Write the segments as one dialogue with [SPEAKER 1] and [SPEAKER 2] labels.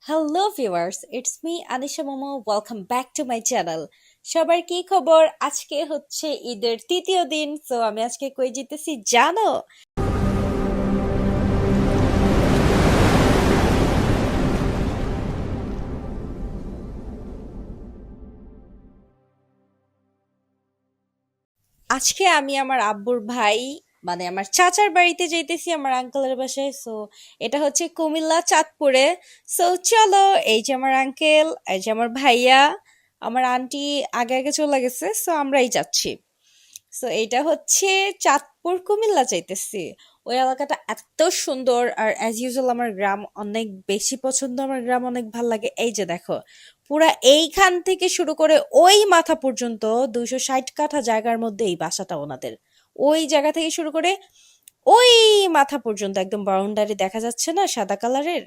[SPEAKER 1] Hello viewers, it's me Anisha momo. Welcome back to my channel. সবার কি খবর? আজকে হচ্ছে ঈদের তৃতীয় দিন। সো আমি আজকে কই যেতেছি জানো? আজকে আমি আমার আব্বুর ভাই মানে আমার চাচার বাড়িতে যাইতেছি, আমার আঙ্কেলের বাসায়। সো এটা হচ্ছে কুমিল্লা চাঁদপুরে। সো চলো, এই যে আমার আঙ্কেল, এই যে আমার ভাইয়া, আমার আন্টি আগে আগে চলে গেছে। সো আমরাই যাচ্ছি। সো এটা হচ্ছে চাঁদপুর কুমিল্লা যাইতেছি। ওই এলাকাটা এত সুন্দর, আর অ্যাজ ইউজুয়াল আমার গ্রাম অনেক বেশি পছন্দ, আমার গ্রাম অনেক ভাল লাগে। এই যে দেখো, পুরা এইখান থেকে শুরু করে ওই মাথা পর্যন্ত 260 কাঠা জায়গার মধ্যে এই বাসাটা ওনাদের। ওই জায়গা থেকে শুরু করে ওই মাথা পর্যন্ত একদম বাউন্ডারি দেখা যাচ্ছে না, সাদা কালারের।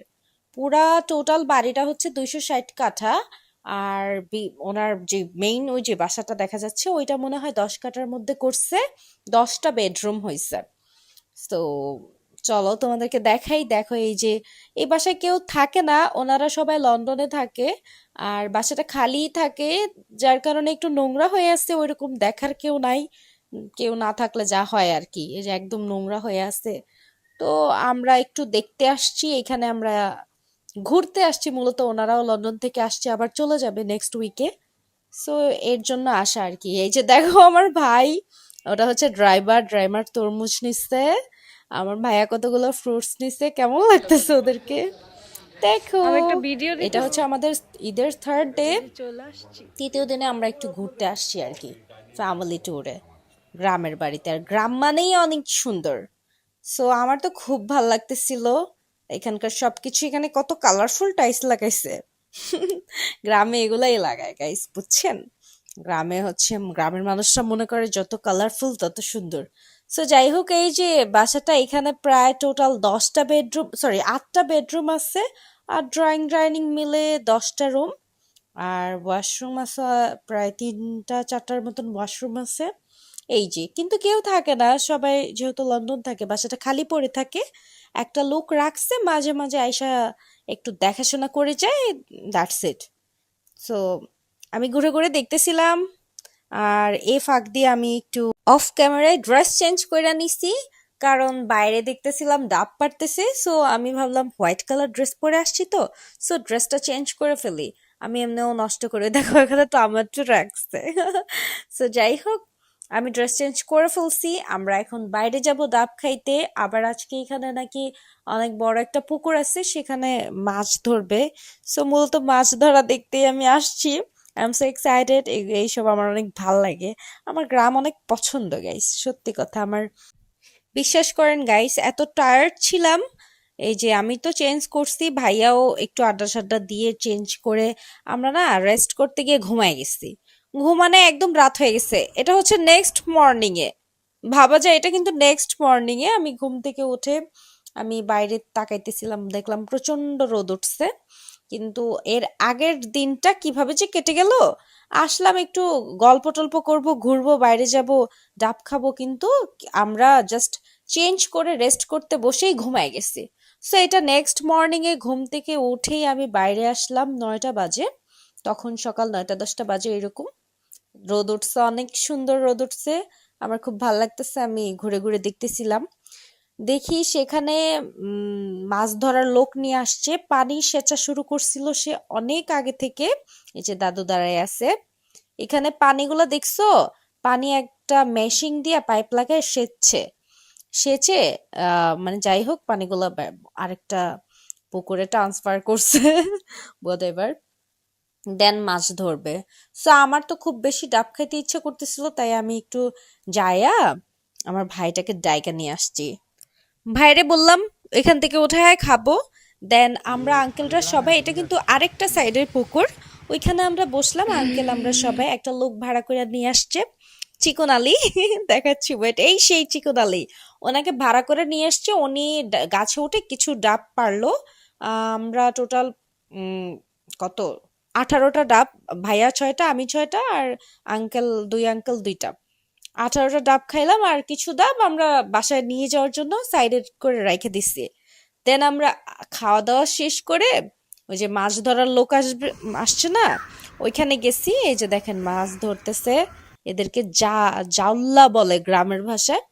[SPEAKER 1] পুরা টোটাল বাড়িটা হচ্ছে 260 কাঠা। আর ওনার যে মেইন ওই যে বাসাটা দেখা যাচ্ছে ওইটা মনে হয় 10 কাঠার মধ্যে করছে। 10টা বেডরুম হয়েছে। তো চলো তোমাদেরকে দেখাই। দেখো, এই যে এই বাসায় কেউ থাকে না, ওনারা সবাই লন্ডনে থাকে। আর বাসাটা খালিই থাকে, যার কারণে একটু নোংরা হয়ে আছে, ওইরকম দেখার কেউ নাই। কেউ না থাকলে যা হয় আর কি, এই যে একদম নোংরা হয়ে আছে। তো আমরা একটু দেখতে আসছি এখানে, আমরা ঘুরতে আসছি মূলত। ওনারাও লন্ডন থেকে আসছে, আবার চলে যাবে নেক্সট উইকে। সো এর জন্য আসা আর কি। এই যে দেখো আমার ভাই, ওটা হচ্ছে ড্রাইভার। ড্রাইভার তরমুজ নিচ্ছে, আমার ভাইয়া কতগুলো ফ্রুটস নিচ্ছে। কেমন লাগতেছে ওদেরকে দেখো।
[SPEAKER 2] আমি একটা ভিডিও
[SPEAKER 1] এটা
[SPEAKER 2] দিতেছি।
[SPEAKER 1] হচ্ছে আমাদের ঈদের থার্ড ডে।
[SPEAKER 2] এই যে চলে আসছি।
[SPEAKER 1] তৃতীয় দিনে আমরা একটু ঘুরতে আসছি আর কি, ফ্যামিলি ট্যুরে গ্রামের বাড়িতে। আর গ্রাম মানেই অনেক সুন্দর। সো আমার তো খুব ভাল লাগতেছিল এখানকার সবকিছু। এখানে কত কালারফুল টাইলস লাগাইছে। গ্রামে এগুলাই লাগায় গাইস, বুঝছেন? গ্রামে হচ্ছে গ্রামের মানুষরা মনে করে যত কালারফুল তত সুন্দর। সো যাই হোক, এই যে বাসাটা, এখানে প্রায় টোটাল 10টা বেডরুম, সরি 8টা বেডরুম আছে। আর ড্রয়িং ডাইনিং মিলে 10টা রুম। আর ওয়াশরুম আছে প্রায় 3টা 4টার মতন ওয়াশরুম আছে। এই যে, কিন্তু কেউ থাকে না, সবাই যেহেতু লন্ডন থাকে বাসাটা খালি পড়ে থাকে। একটা লোক রাখছে, মাঝে মাঝে আইসা একটু দেখাশোনা করে যায়। That's it. সো আমি ঘুরে ঘুরে দেখতেছিলাম। আর এ ফাঁক দিয়ে আমি একটু অফ ক্যামেরায় ড্রেস চেঞ্জ করে নিছি, কারণ বাইরে দেখতেছিলাম ডাব পারতেছে। সো আমি ভাবলাম হোয়াইট কালার ড্রেস পরে আসছি, তো সো ড্রেসটা চেঞ্জ করে ফেলি। আমি এমনিও নষ্ট করে দেখো, এখানে টমেটো রাখছে। সো যাই হোক, আমি ড্রেস চেঞ্জ করে ফেলছি। আমরা এখন বাইরে যাব ডাব খাইতে। আবার আজকে এখানে নাকি অনেক বড় একটা পুকুর আছে, সেখানে মাছ ধরবে। সো মূলত মাছ ধরা দেখতেই আমি আসছি। I am so excited. এইসব আমার অনেক ভাল লাগে। আমার গ্রাম অনেক পছন্দ গাইস, সত্যি কথা। আমার বিশ্বাস করেন গাইস, এত টায়ার্ড ছিলাম। এই যে আমি তো চেঞ্জ করছি, ভাইয়াও একটু আড্ডা সাড্ডা দিয়ে চেঞ্জ করে আমরা না রেস্ট করতে গিয়ে ঘুমায় গেছি। ঘুমানে একদম রাত হয়ে গেছে। এটা হচ্ছে নেক্সট মর্নিং এ, ভাবা যায়। এটা কিন্তু নেক্সট মর্নিং এ আমি ঘুম থেকে উঠে আমি বাইরে তাকাইতেছিলাম, দেখলাম প্রচন্ড রোদ উঠছে। কিন্তু এর আগের দিনটা কিভাবে যে কেটে গেল। আসলাম একটু গল্প টল্প করবো, ঘুরবো, বাইরে যাব, ডাব খাবো, কিন্তু আমরা জাস্ট চেঞ্জ করে রেস্ট করতে বসেই ঘুমায় গেছি। সো এটা নেক্সট মর্নিং এ ঘুম থেকে উঠেই আমি বাইরে আসলাম 9টা বাজে। তখন সকাল 9টা 10টা বাজে এরকম। রোদ উঠছে, অনেক সুন্দর রোদ উঠছে। আমার খুব ভালো লাগতেছে। আমি ঘুরে ঘুরে দেখতেছিলাম। দেখি সেখানে মাছ ধরার লোক নিয়ে আসছে, পানি সেচা শুরু করছিল সে অনেক আগে থেকে। এই যে দাদু দাঁড়ায় আছে এখানে। পানিগুলো দেখছো? পানি একটা মেশিন দিয়ে পাইপ লাগায় সেচছে। সেচে মানে যাই হোক, পানিগুলো আরেকটা পুকুরে ট্রান্সফার করছে বোধ এবার। দেন মাছ ধরবে। সো আমার তো খুব বেশি ডাব খাইতে ইচ্ছা করতেছিল, তাই আমি একটু যায়া আমার ভাইটাকে ডাইকা নিয়ে আসছি। ভাইরে বললাম এখান থেকে উঠে খাবো। দেন আমরা আঙ্কেলরা সবাই, এটা কিন্তু আরেকটা সাইডের পুকুর, ওইখানে আমরা বসলাম। আঙ্কেল আমরা সবাই, একটা লোক ভাড়া করে নিয়ে আসছে, চিকন আলী। দেখাচ্ছি ওয়েট, এই সেই চিকন আলী। ওনাকে ভাড়া করে নিয়ে আসছে, উনি গাছে উঠে কিছু ডাব পারলো। আমরা টোটাল কত, 18টা ডাব। ভাইয়া 6টা, আমি 6টা, আর আঙ্কেল 2টা। 18টা ডাব খাইলাম, আর কিছু ডাব আমরা বাসায় নিয়ে যাওয়ার জন্য সাইডে করে রেখে দিছি। দেন আমরা খাওয়া দাওয়া শেষ করে ওই যে মাছ ধরার লোক আসছে না, ওইখানে গেছি। এই যে দেখেন মাছ ধরতেছে। এদেরকে জাউল্লা বলে গ্রামের ভাষায়।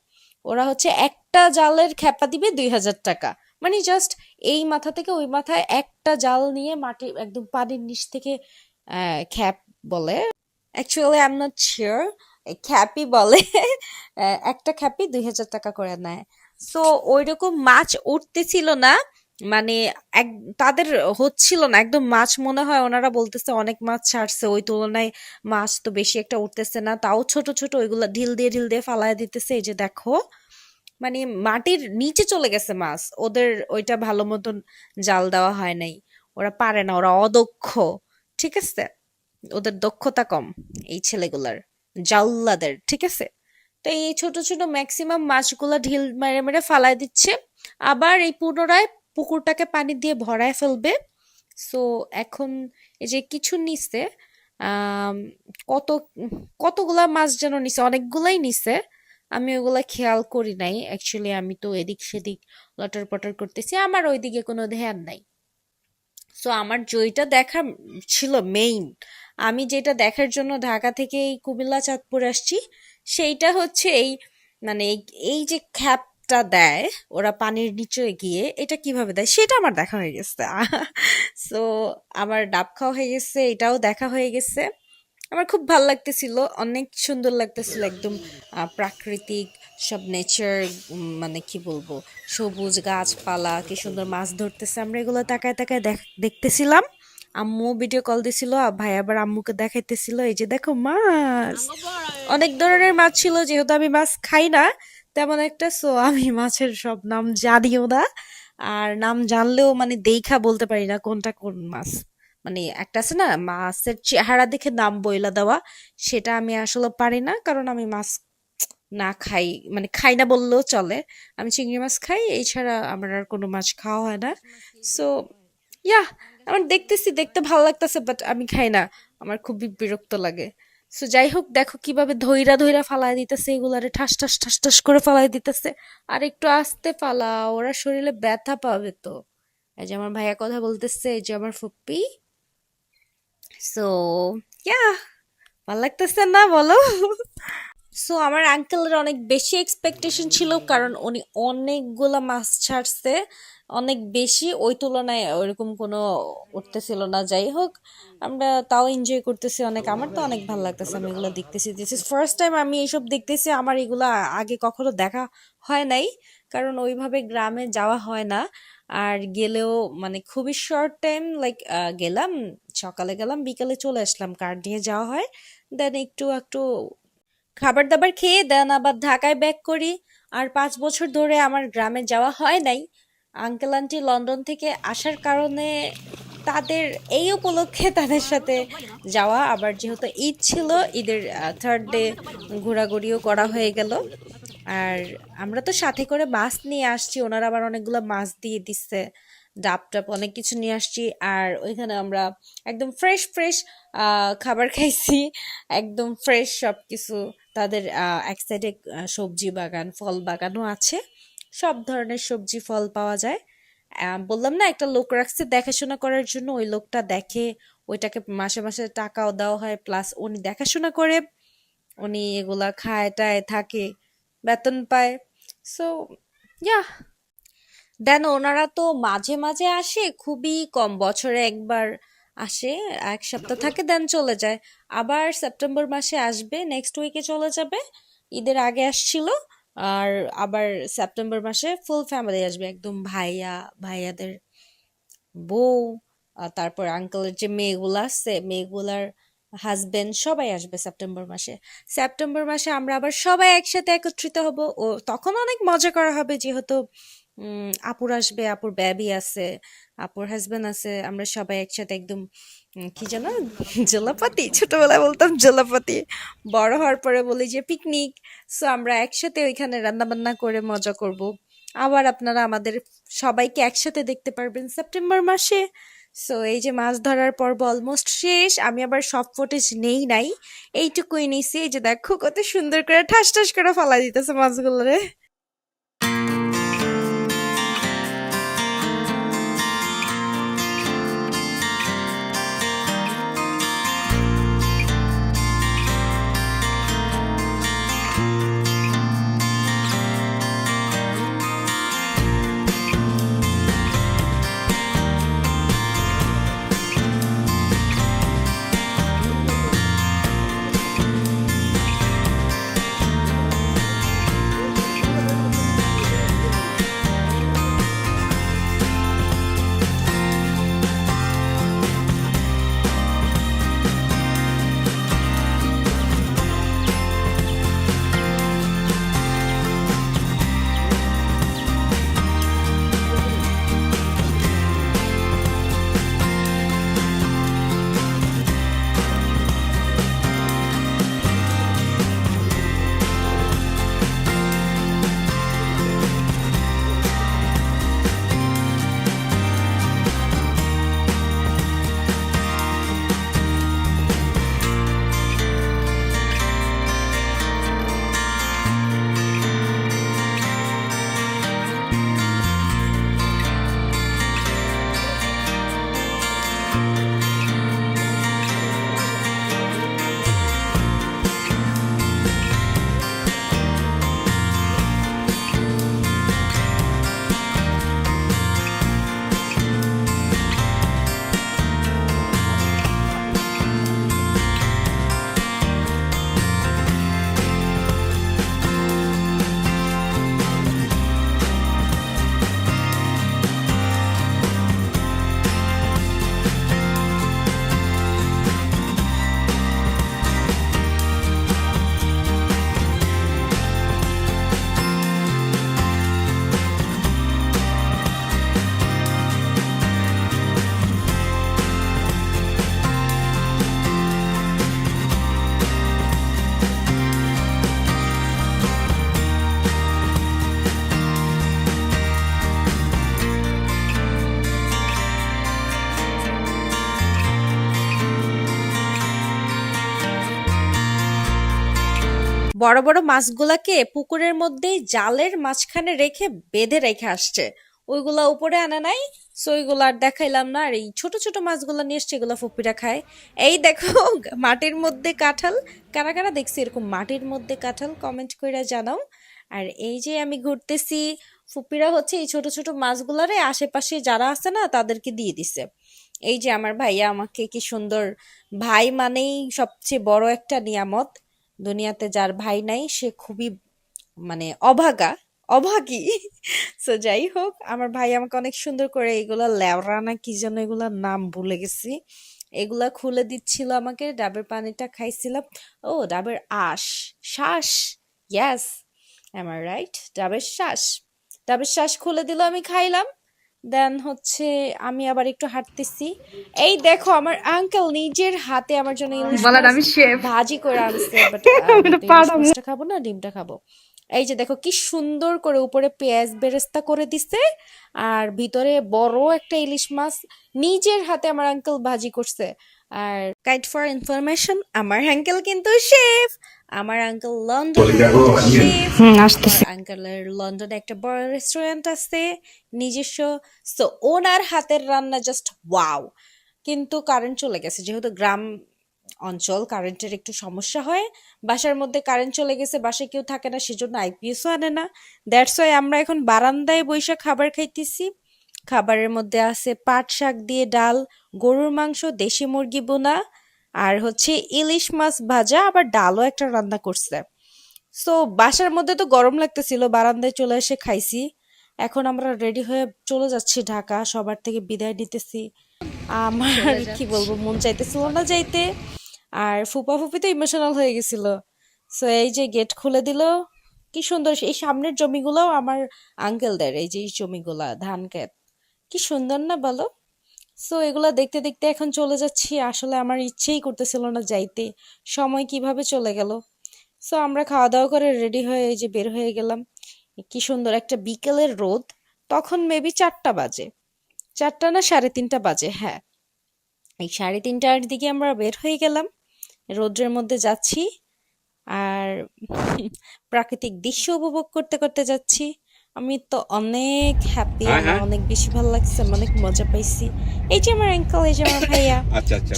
[SPEAKER 1] ওরা হচ্ছে একটা জালের খ্যাপা দিবে 2,000 টাকা। মানে জাস্ট এই মাথা থেকে ওই মাথায় একটা জাল নিয়ে মাটি একদম পানির নিচ থেকে খ্যাপ বলে। Actually I am not sure, খ্যাপই বলে। একটা খ্যাপই 2,000 টাকা করে নেয়। সো ওইরকম মাছ উঠতেছিল না, মানে এক তাদের হচ্ছিল না একদম মাছ। মনে হয় ওনারা বলতেছে অনেক মাছ ছাড়ছে, ওই তুলনায় মাছ তো বেশি একটা উঠতেছে না। তাও ছোট ছোট ওইগুলা ঢিল দিয়ে ফালায় দিতেছে। এই যে দেখো, মানে মাটির নিচে চলে গেছে মাছ। ওদের ওইটা ভালো মতন জাল দেওয়া হয় নাই। ওরা পারে না, ওরা অদক্ষ। ঠিক আছে, ওদের দক্ষতা কম এই ছেলেগুলার, জাউল্লাদের। ঠিক আছে, তো এই ছোট ছোট ম্যাক্সিমাম মাছগুলা ঢিল মেরে মেরে ফালায় দিচ্ছে। আবার এই পুনরায় পুকুরটাকে পানি দিয়ে ভরায় ফেলবে। সো এখন এই যে কিছু নিছে, আম, কত কতগুলা মাছ যেন নিছে, অনেকগুলাই নিছে। আমি ওগুলা খেয়াল করি নাই অ্যাকচুয়ালি, আমি তো এদিক সেদিক লটর পটর করতেছি, আমার ওইদিকে কোনো ধ্যান নাই। সো আমার যেটা দেখা ছিল মেইন, আমি যেটা দেখার জন্য ঢাকা থেকে এই কুমিল্লা চাঁদপুর আসছি, সেইটা হচ্ছে এই, মানে এই যে খ্যাপটা দেয় ওরা পানির নিচে গিয়ে, এটা কিভাবে দেয় সেটা আমার দেখা হয়ে গেছে। সো আমার ডাব খাওয়া হয়ে গেছে, এটাও দেখা হয়ে গেছে। আমার খুব ভাল লাগতেছিল, অনেক সুন্দর লাগতেছিল, একদম প্রাকৃতিক সব নেচার। মানে কি বলবো, সবুজ গাছপালা, কি সুন্দর মাছ ধরতেছে। আমরা এগুলো তাকায় তাকায় দেখতেছিলাম। আম্মু ভিডিও কল দিছিল, ভাই আবার আম্মুকে দেখাইতেছিল, এই যে দেখো মাছ। অনেক ধরনের মাছ ছিল, যেহেতু আমি মাছ খাই না তেমন একটা, সো আমি মাছের সব নাম জানিও না। আর নাম জানলেও মানে দেইখা বলতে পারি না কোনটা কোন মাছ। মানে একটা আছে না মাছের চেহারা দেখে নাম বইলা দেওয়া, সেটা আমি আসলে পারি না, কারণ আমি মাছ না খাই, মানে খাই না বললেও চলে। আমি চিংড়ি মাছ খাই, এছাড়া আমার আর কোনো মাছ খাওয়া হয় না। সো ইয়া, আমার দেখতেছি, দেখতে ভালো লাগতেছে, বাট আমি খাই না, আমার খুবই বিরক্ত লাগে। সো যাই হোক, দেখো কিভাবে ধইরা ধইরা ফালাই দিতেছে এগুলারে, ঠাস ঠাস ঠাস ঠাস করে ফালাই দিতেছে। আর একটু আস্তে ফালা, ওরা শরীরে ব্যথা পাবে তো। এই যে আমার ভাইয়া কথা বলতেছে, এই যে আমার ফুপ্পি। সো ইয়া, ভাল লাগতেছে না বলো? সো আমার আঙ্কেলের অনেক বেশি এক্সপেকটেশন ছিল, কারণ উনি অনেকগুলা মাছ ছাড়ছে, অনেক বেশি। ওই তুলনায় ওইরকম কোনো উঠতেছিল না। যাই হোক, আমরা তাও এনজয় করতেছি অনেক। আমার তো অনেক ভালো লাগতেছে, আমি এগুলো দেখতেছি। দিস ইজ ফার্স্ট টাইম আমি এইসব দেখতেছি। আমার এগুলা আগে কখনো দেখা হয় নাই, কারণ ওইভাবে গ্রামে যাওয়া হয় না। আর গেলেও মানে খুবই শর্ট টাইম, লাইক গেলাম, সকালে গেলাম, বিকালে চলে আসলাম, কার নিয়ে যাওয়া হয়। দেন একটু একটু খাবার দাবার খেয়ে দেন আবার ঢাকায় ব্যাক করি। আর 5 বছর ধরে আমার গ্রামে যাওয়া হয় নাই। আঙ্কেল আন্টি লন্ডন থেকে আসার কারণে তাদের এই উপলক্ষে তাদের সাথে যাওয়া। আবার যেহেতু ঈদ ছিল, ঈদের থার্ড ডে ঘোরাঘুরিও করা হয়ে গেল। আর আমরা তো সাথে করে মাছ নিয়ে আসছি, ওনারা আবার অনেকগুলো মাছ দিয়ে দিচ্ছে, ডাব টাব অনেক কিছু নিয়ে আসছি। আর ওইখানে আমরা একদম ফ্রেশ ফ্রেশ খাবার খাইছি, একদম ফ্রেশ সবকিছু। তাদের এক সাইডে সবজি বাগান, ফল বাগানও আছে, সব ধরনের সবজি ফল পাওয়া যায়। বললাম না একটা লোক রাখছে দেখাশোনা করার জন্য, ওই লোকটা দেখে, ওইটাকে মাসে মাসে টাকাও দেওয়া হয়, প্লাস উনি দেখাশোনা করে, উনি এগুলা খায় টায় থাকে, বেতন পায়। সো ইয়া, দেন ওনারা তো মাঝে মাঝে আসে, খুবই কম, বছরে একবার আসে, 1 সপ্তাহ থাকে দেন চলে যায়। আবার সেপ্টেম্বর মাসে আসবে, নেক্সট উইকে চলে যাবে। ঈদের আগে আসছিল। আর আবার সেপ্টেম্বর মাসে ফুল ফ্যামিলি আসবে, একদম ভাইয়া, ভাইয়াদের বউ, তারপর আঙ্কেলের যে মেয়েগুলো আছে, মেয়েগুলার হাজবেন্ড, সবাই আসবে সেপ্টেম্বর মাসে। সেপ্টেম্বর মাসে আমরা আবার সবাই একসাথে একত্রিত হব। ও তখন অনেক মজা করা হবে, যেহেতু আপুর আসবে, আপুর বেবি আছে, আপুর হাজবেন্ড আছে, আমরা সবাই একসাথে একদম কি যেন জলাপাতি, ছোটবেলায় বলতাম জলাপাতি, বড় হওয়ার পরে বলি যে পিকনিক। সো আমরা একসাথে ওইখানে রান্না বান্না করে মজা করব। আবার আপনারা আমাদের সবাইকে একসাথে দেখতে পারবেন সেপ্টেম্বর মাসে। সো এই যে মাছ ধরার পর্ব অলমোস্ট শেষ, আমি আবার সব ফুটেজ নেই নাই, এইটুকুই নিছি। এই যে দেখো কত সুন্দর করে ঠাস ঠাস করে ফালা দিতেছে মাছগুলোরে। বড় বড় মাছগুলাকে পুকুরের মধ্যেই জালের মাঝখানে রেখে বেঁধে রেখে আসছে, ওইগুলা উপরে আনে নাই। সো ওইগুলা আর দেখাইলাম না, আর এই ছোট ছোট মাছগুলা নিয়ে এসছে, এগুলা ফুপিরা খায়। এই দেখো মাটির মধ্যে কাঁঠাল, কারা কারা দেখছি এরকম মাটির মধ্যে কাঁঠাল, কমেন্ট করে জানাও। আর এই যে আমি ঘুরতেছি, ফুপিরা হচ্ছে এই ছোট ছোট মাছগুলারে আশেপাশে যারা আছে না তাদেরকে দিয়ে দিছে। এই যে আমার ভাইয়া আমাকে কি সুন্দর, ভাই মানেই সবচেয়ে বড় একটা নিয়ামত। দুনিয়াতে যার ভাই নাই সে খুবই মানে অভাগা, অভাগী। সো যাই হোক, আমার ভাই আমাকে অনেক সুন্দর করে এগুলা লেওরা না কি যেন এগুলার নাম ভুলে গেছি, এগুলা খুলে দিচ্ছিল আমাকে। ডাবের পানিটা খাইছিলাম। ও ডাবের শ্বাস, ইয়াস, এম আই রাইট, ডাবের শ্বাস। ডাবের শ্বাস খুলে দিল, আমি খাইলাম। দেন হচ্ছে আমি আবার একটু হাঁটতেছি। এই দেখো আমার আঙ্কেল নিজের হাতে আমার জন্য ইলিশ মাছ ভাজি করে আনছে, বাট আমি তো ইলিশ মাছটা খাবো না, ডিমটা খাবো। এই যে দেখো কি সুন্দর করে উপরে পেঁয়াজ বেরেস্তা করে দিছে, আর ভিতরে বড় একটা ইলিশ মাছ নিজের হাতে আমার আঙ্কেল ভাজি করছে। আর কাইন্ড ফর ইনফরমেশন, আমার আঙ্কেল কিন্তু শেফ। আমার আঙ্কেল লন্ডনের একটা শেফ। আঙ্কেলের লন্ডনে একটা বড় রেস্টুরেন্ট আছে নিজস্ব। সো ওনার হাতের রান্না জাস্ট ওয়াও। কিন্তু কারেন্ট চলে গেছে, যেহেতু গ্রাম অঞ্চল কারেন্টের একটু সমস্যা হয়। বাসার মধ্যে কারেন্ট চলে গেছে, বাসায় কেউ থাকে না, সেজন্য আইপিএসও আনে না। দ্যাটস ওয়াই আমরা এখন বারান্দায় বইসা খাবার খাইতেছি। খাবারের মধ্যে আছে পাট শাক দিয়ে ডাল, গরুর মাংস, দেশি মুরগি বোনা, আর হচ্ছে ইলিশ মাছ ভাজা, আবার ডালও একটা রান্না করছে। সো বাসার মধ্যে তো গরম লাগতেছিল, বারান্দায় চলে এসে খাইছি। এখন আমরা রেডি হয়ে চলে যাচ্ছি ঢাকা, সবার থেকে বিদায় নিতেছি। আমার কি বলবো, মন চাইতেছিল না যাইতে, আর ফুপা ফুপি তো ইমোশনাল হয়ে গেছিল। সো এই যে গেট খুলে দিল, কি সুন্দর। এই সামনের জমিগুলোও আমার আঙ্কেলদের, এই যে এই জমিগুলা ধান ক্ষেত, কি সুন্দর না বলো। সো এগুলা দেখতে দেখতে এখন চলে যাচ্ছি। আসলে আমার ইচ্ছেই করতেছিল না যাইতে, সময় কিভাবে চলে গেল। সো আমরা খাওয়া দাওয়া করে রেডি হয়ে এই যে বের হয়ে গেলাম। কি সুন্দর একটা বিকেলের রোদ, তখন মেবি 4টা বাজে, 4টা না 3:30 বাজে, হ্যাঁ। এই 3:30টার দিকে আমরা বের হয়ে গেলাম, রোদ্রের মধ্যে যাচ্ছি, আর প্রাকৃতিক দৃশ্য উপভোগ করতে করতে যাচ্ছি। আমি তো অনেক হ্যাপি, আমার অনেক বেশি ভালো লাগছে, আমি অনেক মজা পাইছি। এই যে আমার আঙ্কেল, এই যে আমার ভাইয়া,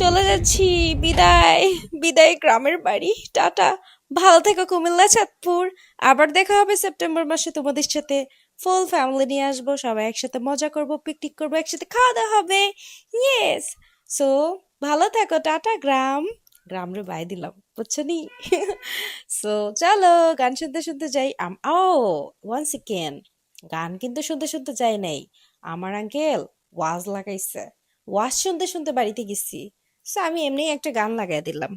[SPEAKER 1] চলে যাচ্ছি। বিদায়, বিদায় গ্রামের বাড়ি, টাটা। ভালো থেকো কুমিল্লা, চাঁদপুর। আবার দেখা হবে সেপ্টেম্বর মাসে তোমাদের সাথে। ফুল ফ্যামিলি নিয়ে আসবো, সবাই একসাথে মজা করব, পিকনিক করবো, একসাথে খাওয়া দাওয়া হবে। ইয়েস। সো ভালো থাকো, টাটা গ্রাম। গ্রামরে বাই দিলাম, বুঝছো নি? সো চলো গান শুনতে শুনতে যাই। ও ওয়ান সেকেন্ড, গান কিন্তু শুনতে শুনতে যাই নাই, আমার আঙ্কেল ওয়াজ লাগাইছে, ওয়াজ শুনতে শুনতে বাড়িতে গেছি। সো আমি এমনি একটা গান লাগাই দিলাম।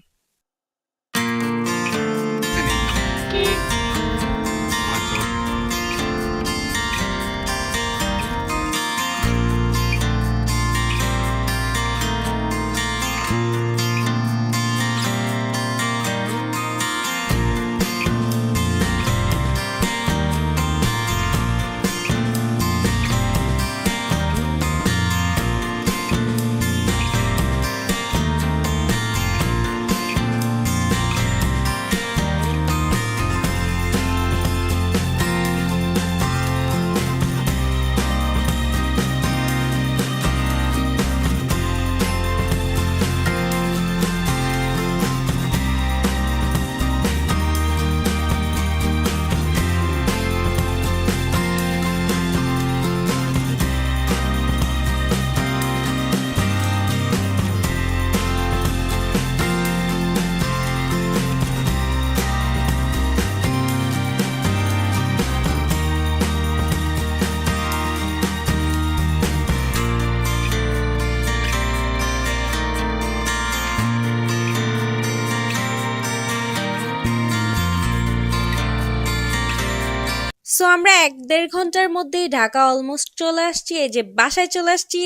[SPEAKER 1] সো আমরা 1-1.5 ঘন্টার মধ্যেই ঢাকা অলমোস্ট চলে আসছি, এই যে বাসায় চলে আসছি।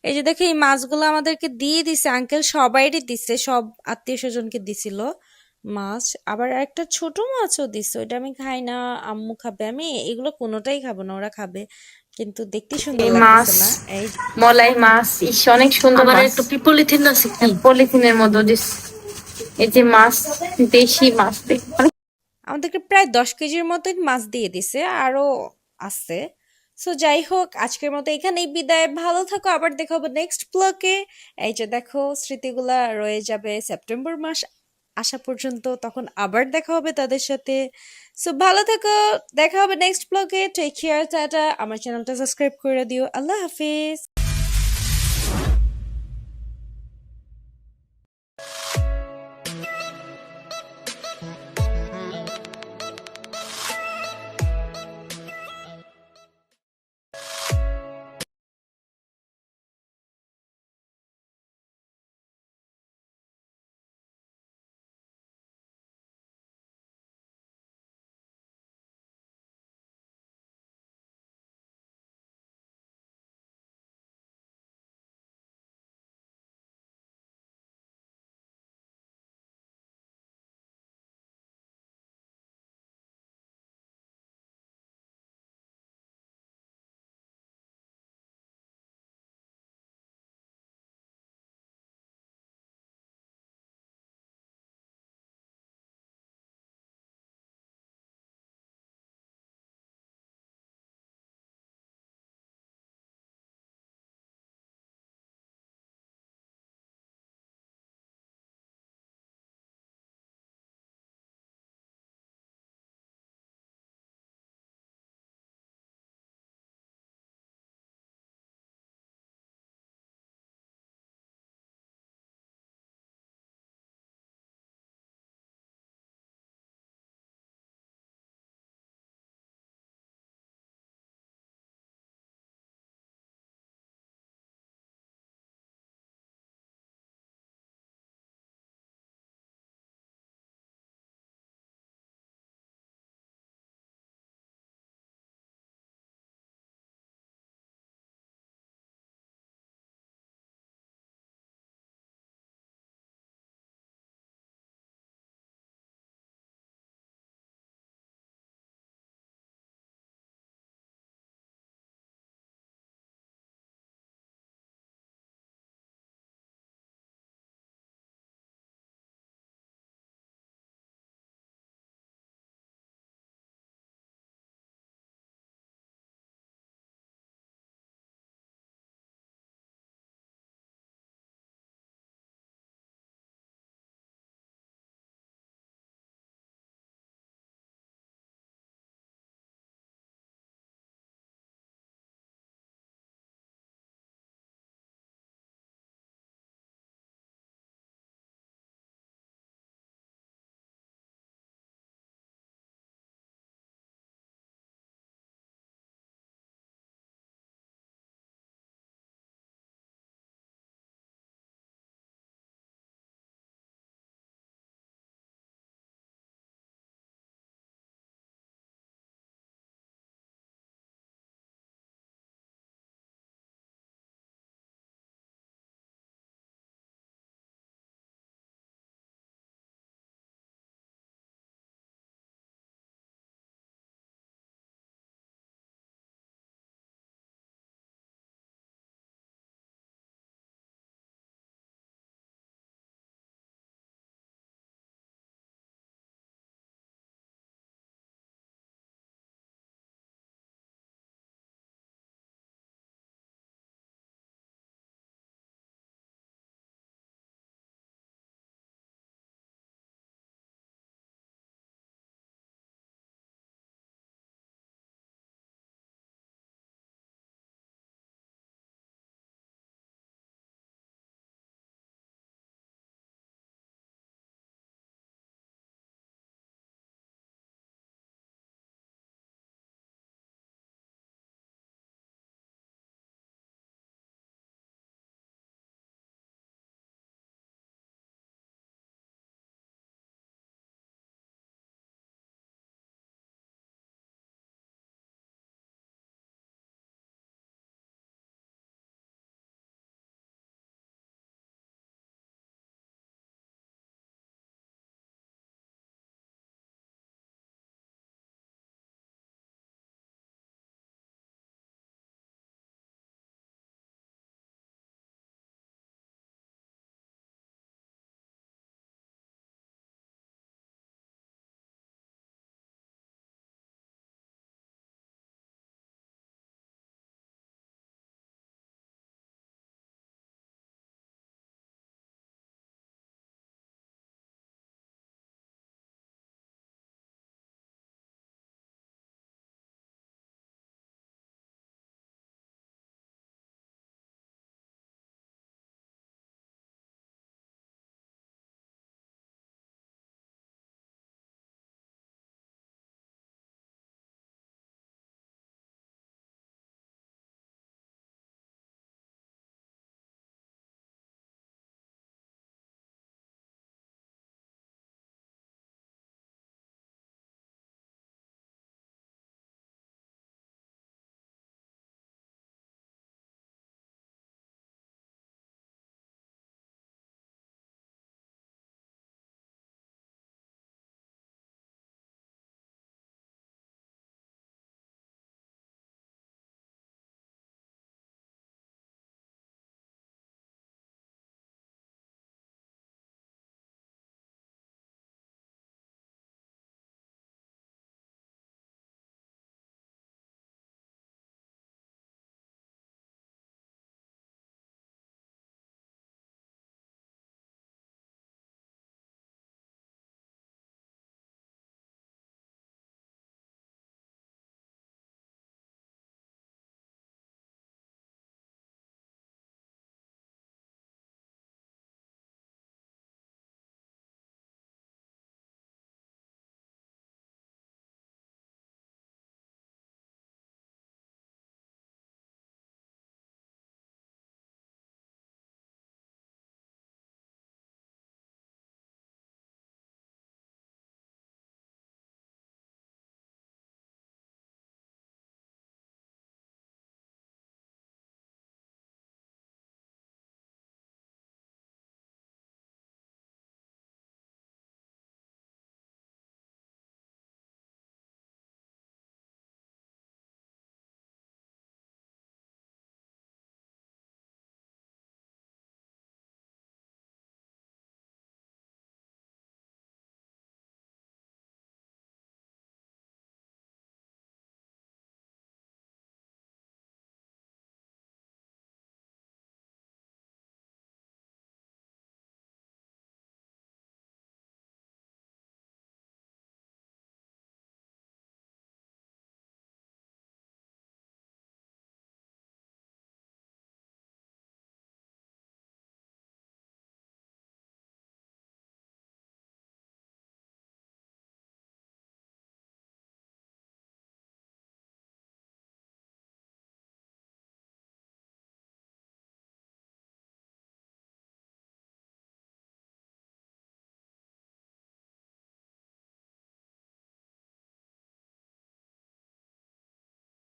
[SPEAKER 1] এই যে দেখো এই মাছগুলো আমাদেরকে দিয়ে দিছে আঙ্কেল, সবাইরই দিছে, সব আত্মীয় স্বজনকে দিছিল মাছ। আবার একটা ছোট মাছও দিছে, ওইটা আমি খাই না, আম্মু খাবে, আমি এগুলো কোনোটাই খাবো না, ওরা খাবে। কিন্তু দেখতে সুন্দর লাগতেছে না। এই
[SPEAKER 2] মলাই মাছ, ইস অনেক সুন্দর মাছ। একটু পলিথিন আছে কি পলিথিনের মধ্যে এই যে মাছ, দেশি মাছ।
[SPEAKER 1] আমাদেরকে প্রায় 10 কেজির মতোই মাছ দিয়ে দিছে, আরো আছে। সো যাই হোক, আজকের মতো এখানেই বিদায়। ভালো থাকো, আবার দেখা হবে নেক্সট ব্লগে। এই যে দেখো, স্মৃতিগুলা রয়ে যাবে সেপ্টেম্বর মাস আসা পর্যন্ত, তখন আবার দেখা হবে তাদের সাথে। সো ভালো থাকো, দেখা হবে নেক্সট ব্লগে। Take care, tata. আমার চ্যানেলটা সাবস্ক্রাইব করে দিও। আল্লাহ হাফিজ।